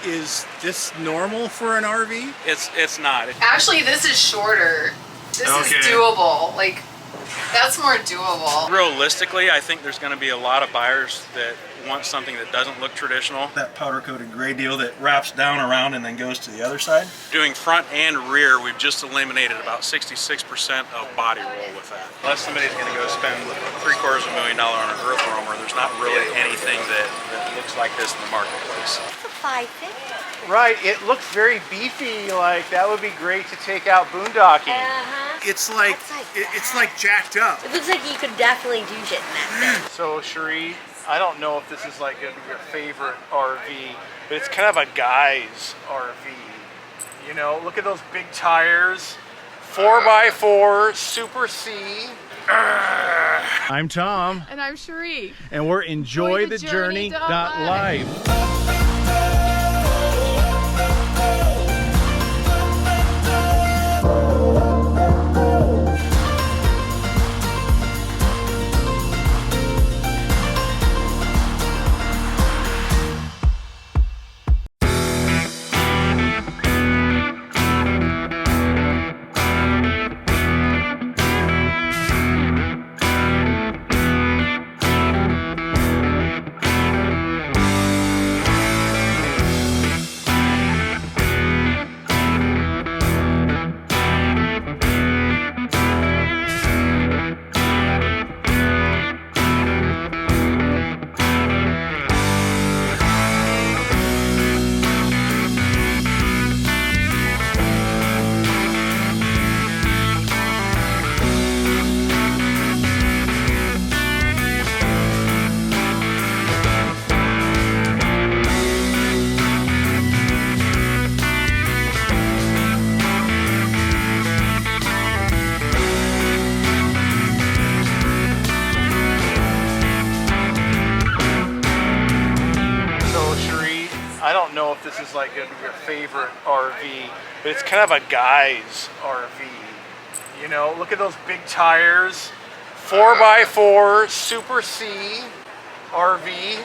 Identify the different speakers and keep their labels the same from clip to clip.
Speaker 1: Is this normal for an RV?
Speaker 2: It's not.
Speaker 3: Actually, this is shorter. This is doable. Like, that's more doable.
Speaker 2: Realistically, I think there's going to be a lot of buyers that want something that doesn't look traditional.
Speaker 1: That powder coated gray deal that wraps down around and then goes to the other side?
Speaker 2: Doing front and rear, we've just eliminated about 66% of body roll with that. Unless somebody's going to go spend $750,000 on an earth roamer, there's not really anything that looks like this in the marketplace.
Speaker 4: It's a 550.
Speaker 5: Right, it looks very beefy, like that would be great to take out boondocking.
Speaker 1: It's like it's like jacked up.
Speaker 4: It looks like you could definitely do shit in that thing.
Speaker 5: So Cheri, I don't know if this is like gonna be your favorite RV, but it's kind of a guy's RV. You know, look at those big tires, 4x4, Super C.
Speaker 1: I'm Tom.
Speaker 3: And I'm Cheri.
Speaker 1: And we're EnjoyTheJourney.Life.
Speaker 5: I don't know if this is like gonna be your favorite RV, but it's kind of a guy's RV. You know, look at those big tires, 4x4, Super C RV.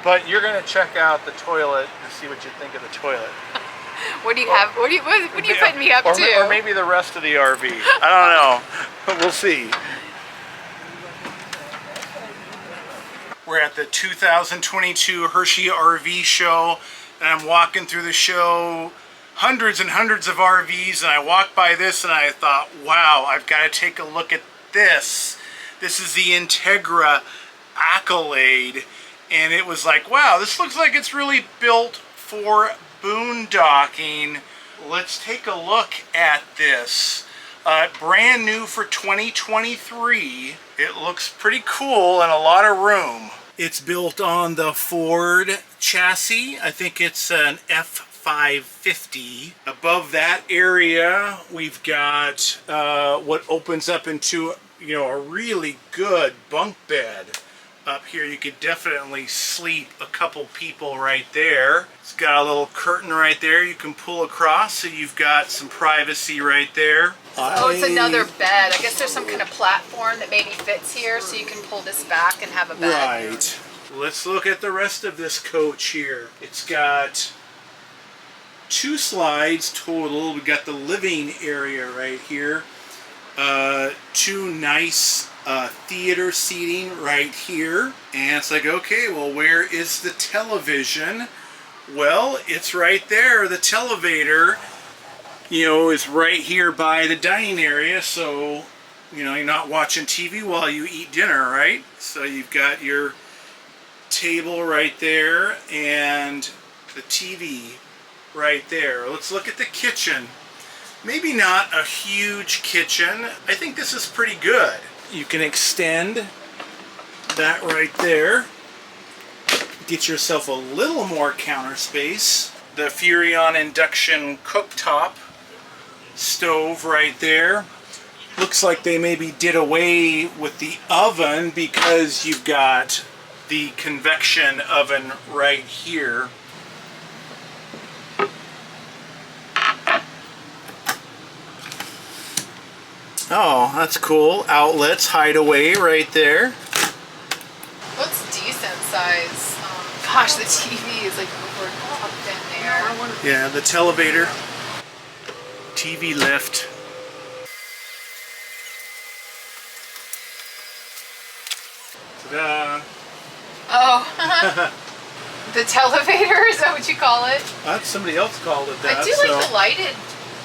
Speaker 5: But you're gonna check out the toilet to see what you think of the toilet.
Speaker 3: What do you have? What are you putting me up to?
Speaker 5: Or maybe the rest of the RV. I don't know. But we'll see.
Speaker 1: We're at the 2022 Hershey RV show, and I'm walking through the show, hundreds and hundreds of RVs, and I walked by this and I thought, wow, I've got to take a look at this. This is the Entegra Accolade, and it was like, wow, this looks like it's really built for boondocking. Let's take a look at this. Brand new for 2023. It looks pretty cool and a lot of room. It's built on the Ford chassis. I think it's an F550. Above that area, we've got what opens up into, you know, a really good bunk bed. Up here, you could definitely sleep a couple people right there. It's got a little curtain right there you can pull across, so you've got some privacy right there.
Speaker 3: Oh, it's another bed. I guess there's some kind of platform that maybe fits here, so you can pull this back and have a bed.
Speaker 1: Right. Let's look at the rest of this coach here. It's got 2 slides total. We've got the living area right here. 2 nice theater seating right here. And it's like, okay, well, where is the television? Well, it's right there. The televator, you know, is right here by the dining area, so, you know, you're not watching TV while you eat dinner, right? So you've got your table right there and the TV right there. Let's look at the kitchen. Maybe not a huge kitchen. I think this is pretty good. You can extend that right there. Get yourself a little more counter space. The Furrion induction cooktop stove right there. Looks like they maybe did away with the oven because you've got the convection oven right here. Oh, that's cool. Outlets, hideaway right there.
Speaker 3: Looks decent size. Gosh, the TV is like over in there.
Speaker 1: Yeah, the televator. TV lift. Ta-da!
Speaker 3: Oh, the televator, is that what you call it?
Speaker 1: Somebody else called it that.
Speaker 3: I do like the lighted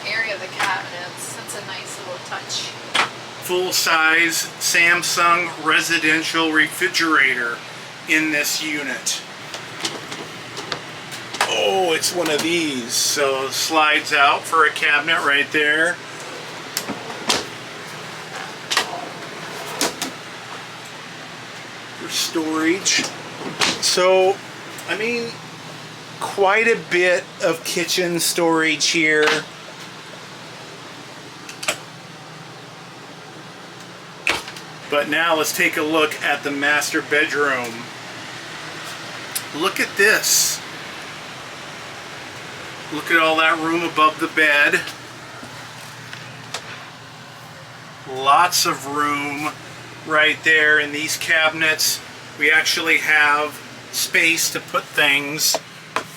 Speaker 3: area of the cabinets. That's a nice little touch.
Speaker 1: Full-size Samsung residential refrigerator in this unit. Oh, it's one of these. So slides out for a cabinet right there. For storage. So, I mean, quite a bit of kitchen storage here. But now let's take a look at the master bedroom. Look at this. Look at all that room above the bed. Lots of room right there in these cabinets. We actually have space to put things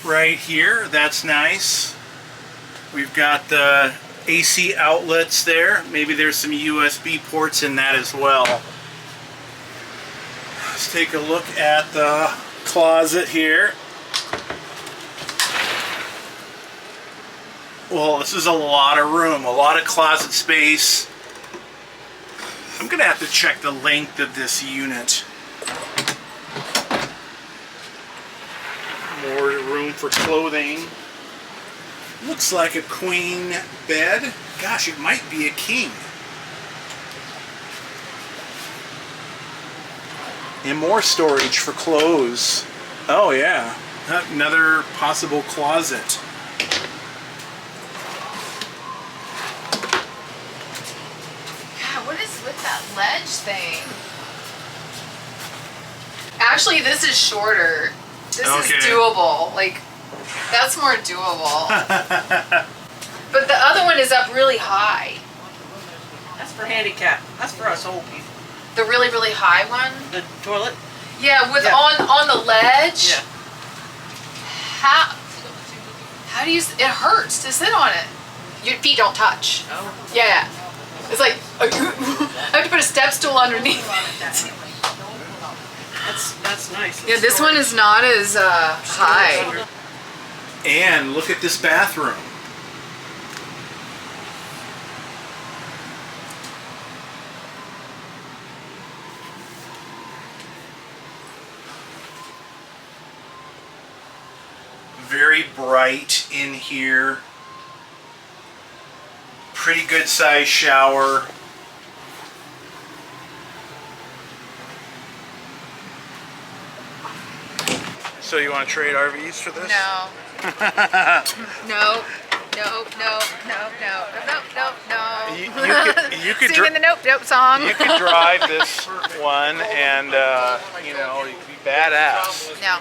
Speaker 1: right here. That's nice. We've got the AC outlets there. Maybe there's some USB ports in that as well. Let's take a look at the closet here. Well, this is a lot of room, a lot of closet space. I'm gonna have to check the length of this unit. More room for clothing. Looks like a queen bed. Gosh, it might be a king. And more storage for clothes. Oh yeah, another possible closet.
Speaker 3: God, what is with that ledge thing? Actually, this is shorter. This is doable. Like, that's more doable. But the other one is up really high.
Speaker 6: That's for handicap. That's for us old people.
Speaker 3: The really, really high one?
Speaker 6: The toilet?
Speaker 3: Yeah, with
Speaker 6: Yeah.
Speaker 3: on the ledge.
Speaker 6: Yeah.
Speaker 3: How do you? It hurts to sit on it. Your feet don't touch.
Speaker 6: Oh.
Speaker 3: Yeah. It's like I have to put a step stool underneath.
Speaker 6: That's nice.
Speaker 3: Yeah, this one is not as high.
Speaker 1: And look at this bathroom. Very bright in here. Pretty good sized shower. So you want to trade RVs for this?
Speaker 3: No. No. No. No. No. No. No. No. No.
Speaker 5: You could
Speaker 3: Singing the Nope Nope song.
Speaker 5: You could drive this one, and you know, you could be badass.
Speaker 3: No.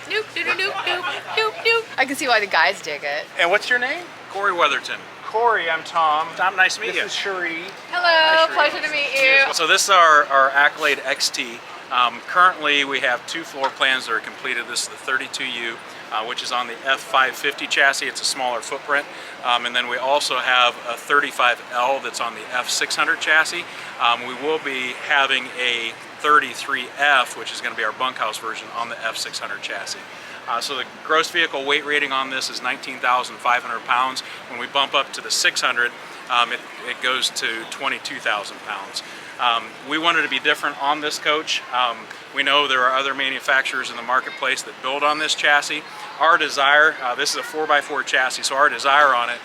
Speaker 3: Nope. Nope. Nope. Nope. Nope. Nope. I can see why the guys dig it.
Speaker 5: And what's your name?
Speaker 2: Corey Weatherton.
Speaker 5: Corey. I'm Tom.
Speaker 2: Tom, nice to meet you.
Speaker 5: This is Cheri.
Speaker 3: Hello. Pleasure to meet you.
Speaker 2: So this is our Accolade XT. Currently we have 2 floor plans that are completed. This is the 32U, which is on the F550 chassis. It's a smaller footprint. And then we also have a 35L that's on the F600 chassis. We will be having a 33F, which is going to be our bunkhouse version, on the F600 chassis. So the gross vehicle weight rating on this is 19,500 pounds. When we bump up to the 600, it goes to 22,000 pounds. We wanted to be different on this coach. We know there are other manufacturers in the marketplace that build on this chassis. Our desire, this is a 4x4 chassis, so our desire on it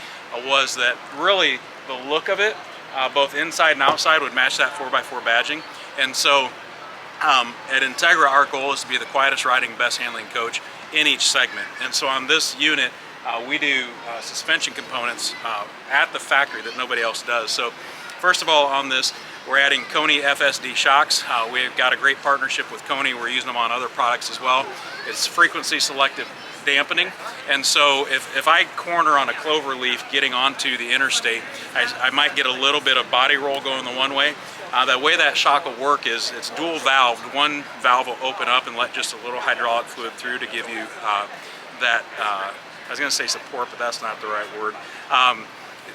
Speaker 2: was that really the look of it, both inside and outside, would match that 4x4 badging. And so at Entegra, our goal is to be the quietest riding, best handling coach in each segment. And so on this unit, we do suspension components at the factory that nobody else does. So first of all, on this, we're adding Koni FSD shocks. We've got a great partnership with Koni. We're using them on other products as well. It's frequency selective dampening, and so if I corner on a clover leaf getting onto the interstate, I might get a little bit of body roll going the one way. The way that shock will work is it's dual valved. One valve will open up and let just a little hydraulic fluid through to give you that I was going to say support, but that's not the right word.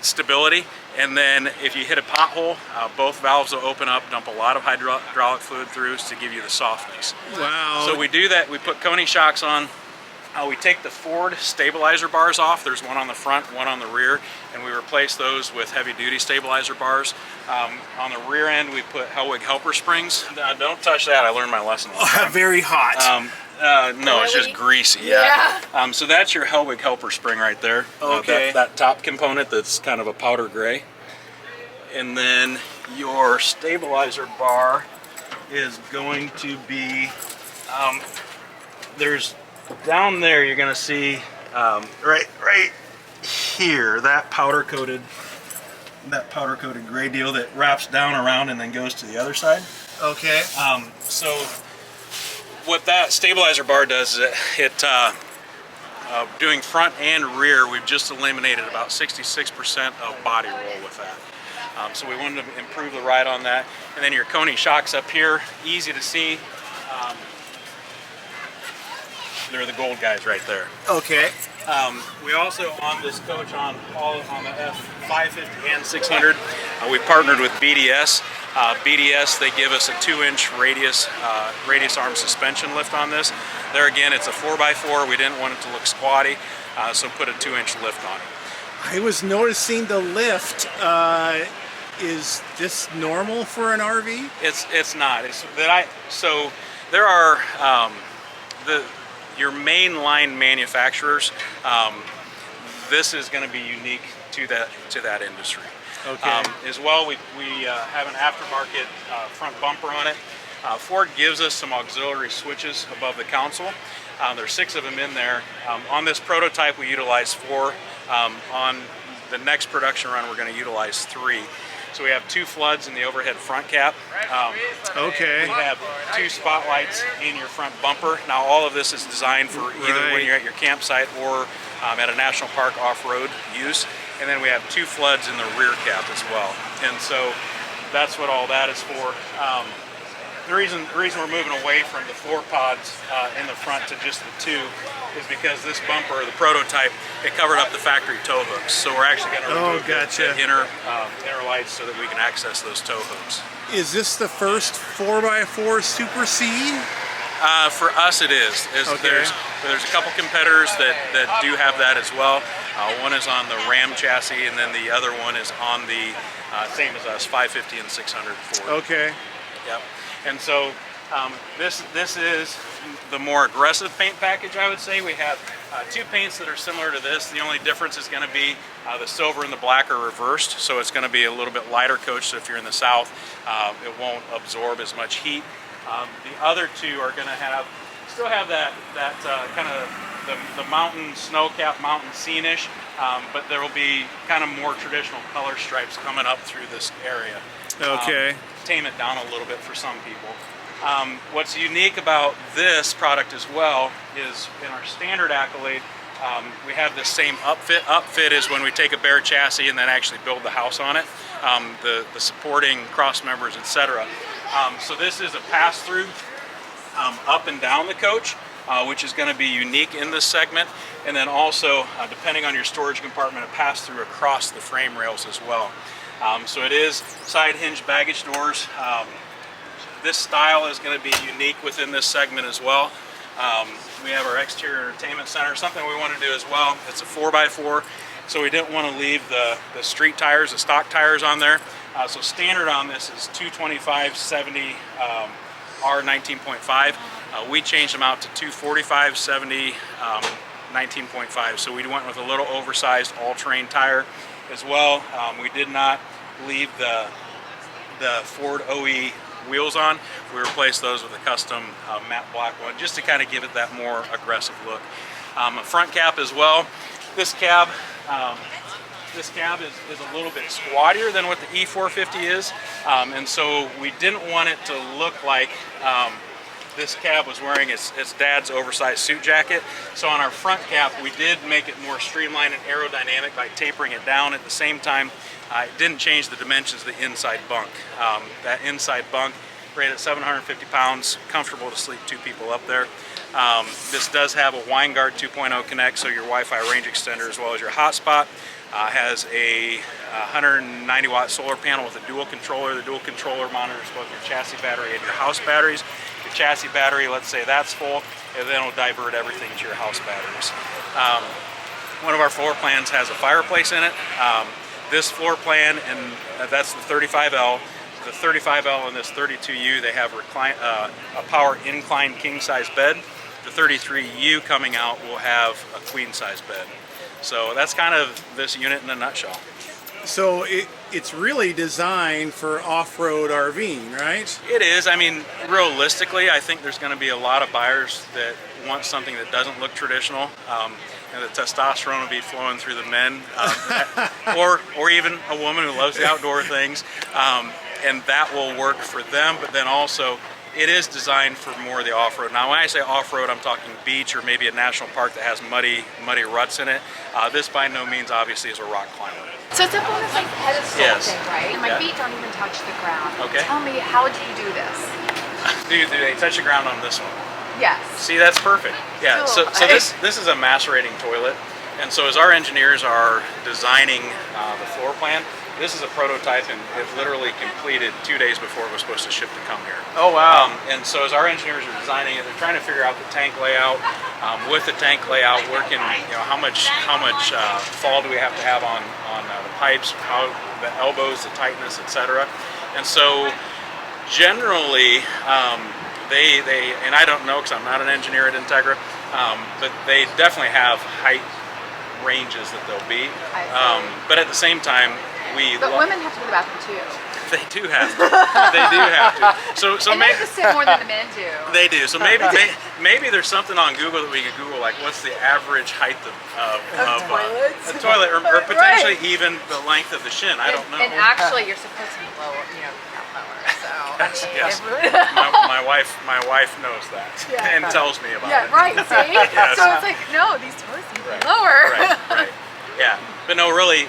Speaker 2: Stability. And then if you hit a pothole, both valves will open up, dump a lot of hydraulic fluid through to give you the softness.
Speaker 1: Wow.
Speaker 2: So we do that. We put Coney shocks on. We take the Ford stabilizer bars off. There's one on the front, one on the rear, and we replace those with heavy-duty stabilizer bars. On the rear end, we put Hellwig helper springs. Don't touch that. I learned my lesson.
Speaker 1: Very hot.
Speaker 2: No, it's just greasy. Yeah. So that's your Hellwig helper spring right there.
Speaker 1: Okay.
Speaker 2: That top component that's kind of a powder gray. And then your stabilizer bar is going to be, there's down there you're going to see right here, that powder coated gray deal that wraps down around and then goes to the other side.
Speaker 1: Okay.
Speaker 2: So what that stabilizer bar does is it doing front and rear, we've just eliminated about 66% of body roll with that. So we wanted to improve the ride on that. And then your Coney shocks up here, easy to see. They're the gold guys right there.
Speaker 1: Okay.
Speaker 2: We also, on this coach, on the F550 and 600, we partnered with BDS. BDS, they give us a 2-inch radius arm suspension lift on this. There again, it's a 4x4. We didn't want it to look squatty, so put a 2-inch lift on it.
Speaker 1: I was noticing the lift. Is this normal for an RV?
Speaker 2: It's not. So there are your mainline manufacturers. This is going to be unique to that industry.
Speaker 1: Okay.
Speaker 2: As well, we have an aftermarket front bumper on it. Ford gives us some auxiliary switches above the console. There's 6 of them in there. On this prototype, we utilize 4. On the next production run, we're going to utilize 3. So we have 2 floods in the overhead front cap.
Speaker 1: Okay.
Speaker 2: We have 2 spotlights in your front bumper. Now all of this is designed for either when you're at your campsite or at a national park off-road use. And then we have 2 floods in the rear cap as well. And so that's what all that is for. The reason we're moving away from the 4 pods in the front to just the 2 is because this bumper, the prototype, it covered up the factory tow hooks. So we're actually going to remove the inner lights so that we can access those tow hooks.
Speaker 1: Is this the first 4x4 Super C?
Speaker 2: For us, it is.
Speaker 1: Okay.
Speaker 2: There's a couple competitors that do have that as well. One is on the Ram chassis, and then the other one is on the same as us, 550 and 600 Ford.
Speaker 1: Okay.
Speaker 2: Yep. And so this is the more aggressive paint package, I would say. We have 2 paints that are similar to this. The only difference is going to be the silver and the black are reversed, so it's going to be a little bit lighter coach. So if you're in the south, it won't absorb as much heat. The other 2 are going to still have that kind of the mountain snow cap, mountain scene-ish, but there will be kind of more traditional color stripes coming up through this area.
Speaker 1: Okay.
Speaker 2: Tame it down a little bit for some people. What's unique about this product as well is in our standard Accolade, we have the same upfit. Upfit is when we take a bare chassis and then actually build the house on it, the supporting cross members, etc. So this is a pass-through up and down the coach, which is going to be unique in this segment, and then also, depending on your storage compartment, a pass-through across the frame rails as well. So it is side hinge baggage doors. This style is going to be unique within this segment as well. We have our exterior entertainment center, something we want to do as well. It's a 4x4, so we didn't want to leave the street tires, the stock tires on there. So standard on this is 225/70 R 19.5. We changed them out to 245/70 19.5. So we went with a little oversized all-terrain tire as well. We did not leave the Ford OE wheels on. We replaced those with a custom matte black one just to kind of give it that more aggressive look. A front cap as well. This cab is a little bit squattier than what the E450 is, and so we didn't want it to look like this cab was wearing its dad's oversized suit jacket. So on our front cap, we did make it more streamlined and aerodynamic by tapering it down. At the same time, it didn't change the dimensions of the inside bunk. That inside bunk, rated at 750 pounds, comfortable to sleep 2 people up there. This does have a WineGuard 2.0 connect, so your Wi-Fi range extender as well as your hotspot. Has a 190 watt solar panel with a dual controller. The dual controller monitors both your chassis battery and your house batteries. Your chassis battery, let's say that's full, and then it'll divert everything to your house batteries. One of our floor plans has a fireplace in it. This floor plan, and that's the 35L. The 35L and this 32U, they have a power incline king size bed. The 33U coming out will have a queen size bed. So that's kind of this unit in a nutshell.
Speaker 1: So it's really designed for off-road RVing, right?
Speaker 2: It is. I mean, realistically, I think there's going to be a lot of buyers that want something that doesn't look traditional. And the testosterone will be flowing through the men, or even a woman who loves the outdoor things, and that will work for them. But then also, it is designed for more of the off-road. Now, when I say off-road, I'm talking beach or maybe a national park that has muddy ruts in it. This by no means, obviously, is a rock climber.
Speaker 3: So it's up on this like pedestal
Speaker 2: Yes.
Speaker 3: thing, right? And my
Speaker 2: Yeah.
Speaker 3: feet don't even touch the ground.
Speaker 2: Okay.
Speaker 3: Tell me, how do you do this?
Speaker 2: Do they touch the ground on this one?
Speaker 3: Yes.
Speaker 2: See, that's perfect. Yeah, so this is a macerating toilet, and so as our engineers are designing the floor plan, this is a prototype, and it literally completed 2 days before it was supposed to ship to come here.
Speaker 5: Oh wow.
Speaker 2: And so as our engineers are designing it, they're trying to figure out the tank layout. With the tank layout, working, how much fall do we have to have on the pipes, how the elbows, the tightness, etc. And so generally, they and I don't know because I'm not an engineer at Entegra, but they definitely have height ranges that they'll be. But at the same time,
Speaker 3: But women have to go to the bathroom too.
Speaker 2: They do have to. They do have to. So
Speaker 3: And they have to sit more than the men do.
Speaker 2: They do. So maybe there's something on Google that we could Google, like what's the average height of
Speaker 3: toilets?
Speaker 2: a toilet, or potentially even the length of the shin. I don't know.
Speaker 3: And actually, you're supposed to be lower, not lower. So
Speaker 2: Yes,
Speaker 3: I mean,
Speaker 2: my wife knows that and tells me about it.
Speaker 3: yeah, right. See,
Speaker 2: Yes.
Speaker 3: so it's like no, these toilets need to be
Speaker 2: Right.
Speaker 3: lower.
Speaker 2: Right. Yeah, but no, really,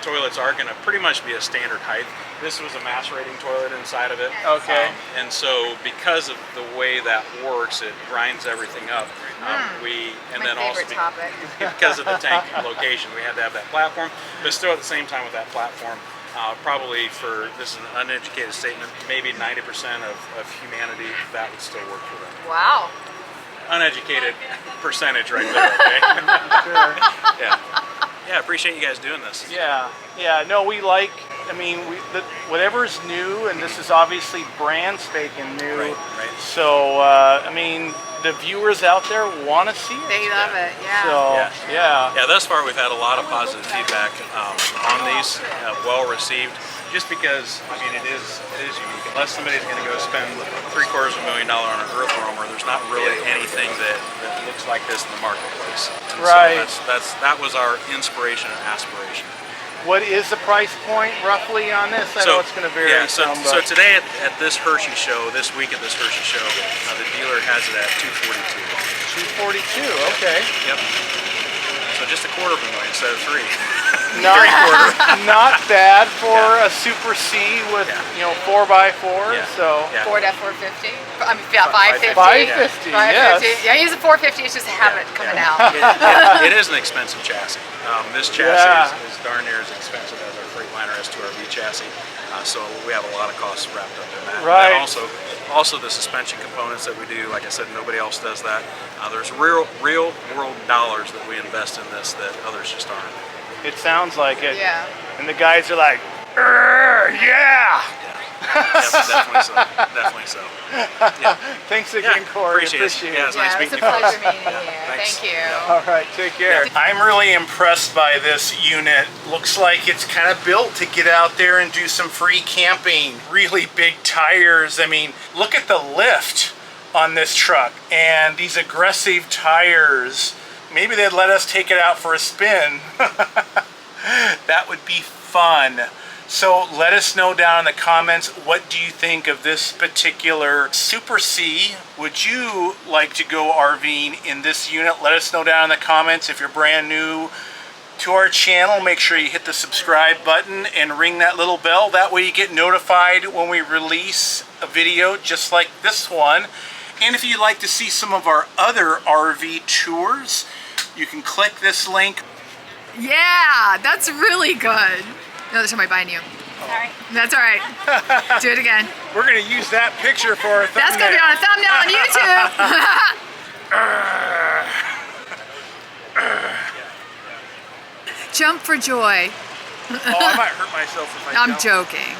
Speaker 2: toilets are going to pretty much be a standard height. This was a macerating toilet inside of it.
Speaker 5: Okay.
Speaker 2: And so because of the way that works, it grinds everything up. And
Speaker 3: My
Speaker 2: then also
Speaker 3: favorite topic.
Speaker 2: because of the tank location, we had to have that platform. But still, at the same time with that platform, probably this is an uneducated statement, maybe 90% of humanity, that would still work for them.
Speaker 3: Wow.
Speaker 2: Uneducated percentage right there, okay?
Speaker 5: Sure.
Speaker 2: Yeah, appreciate you guys doing this.
Speaker 5: Yeah. No, we like. I mean, whatever's new, and this is obviously brand spanking new.
Speaker 2: Right.
Speaker 5: So, I mean, the viewers out there want to see it.
Speaker 3: They love it. Yeah.
Speaker 5: So, yeah.
Speaker 2: Thus far we've had a lot of positive feedback on these, well received. Just because, I mean, it is unique. Unless somebody's going to go spend $750,000 on an earth warmer, there's not really anything that looks like this in the marketplace. And
Speaker 5: Right.
Speaker 2: So that was our inspiration and aspiration.
Speaker 5: What is the price point roughly on this? I know it's going to vary.
Speaker 2: So today at this Hershey show, this week at this Hershey show, the dealer has it at $242.
Speaker 5: $242. Okay.
Speaker 2: Yep. So just $250,000 instead of $3.
Speaker 5: Not bad for a Super C with 4x4.
Speaker 2: Yeah.
Speaker 5: So
Speaker 3: Ford F450. I mean, 550.
Speaker 5: 550. Yes.
Speaker 3: Yeah, I use a 450. It's just a habit coming out.
Speaker 2: It is an expensive chassis. This chassis is darn near as expensive as our Freightliner S2RV chassis. So we have a lot of costs wrapped up in that.
Speaker 5: Right.
Speaker 2: And also the suspension components that we do. Like I said, nobody else does that. There's real world dollars that we invest in this that others just aren't.
Speaker 5: It sounds like it.
Speaker 3: Yeah.
Speaker 5: And the guys are like, yeah.
Speaker 2: Definitely so. Definitely so. Yeah.
Speaker 5: Thanks again, Corey.
Speaker 2: Appreciate it.
Speaker 5: it.
Speaker 2: It's nice
Speaker 3: It's a
Speaker 2: meeting you.
Speaker 3: pleasure meeting you.
Speaker 2: Thanks.
Speaker 3: Thank you.
Speaker 5: All right, take care.
Speaker 1: I'm really impressed by this unit. Looks like it's kind of built to get out there and do some free camping. Really big tires. I mean, look at the lift on this truck and these aggressive tires. Maybe they'd let us take it out for a spin. That would be fun. So let us know down in the comments, what do you think of this particular Super C? Would you like to go RVing in this unit? Let us know down in the comments. If you're brand new to our channel, make sure you hit the subscribe button and ring that little bell. That way you get notified when we release a video just like this one. And if you'd like to see some of our other RV tours, you can click this link.
Speaker 3: Yeah, that's really good. No, that's somebody buying you.
Speaker 4: Sorry.
Speaker 3: That's all right. Do it again.
Speaker 5: We're gonna use that picture for our thumbnail.
Speaker 3: That's gonna be on a thumbnail on YouTube. Jump for joy.
Speaker 5: Oh, I might hurt myself if I
Speaker 3: I'm
Speaker 5: jump.
Speaker 3: joking.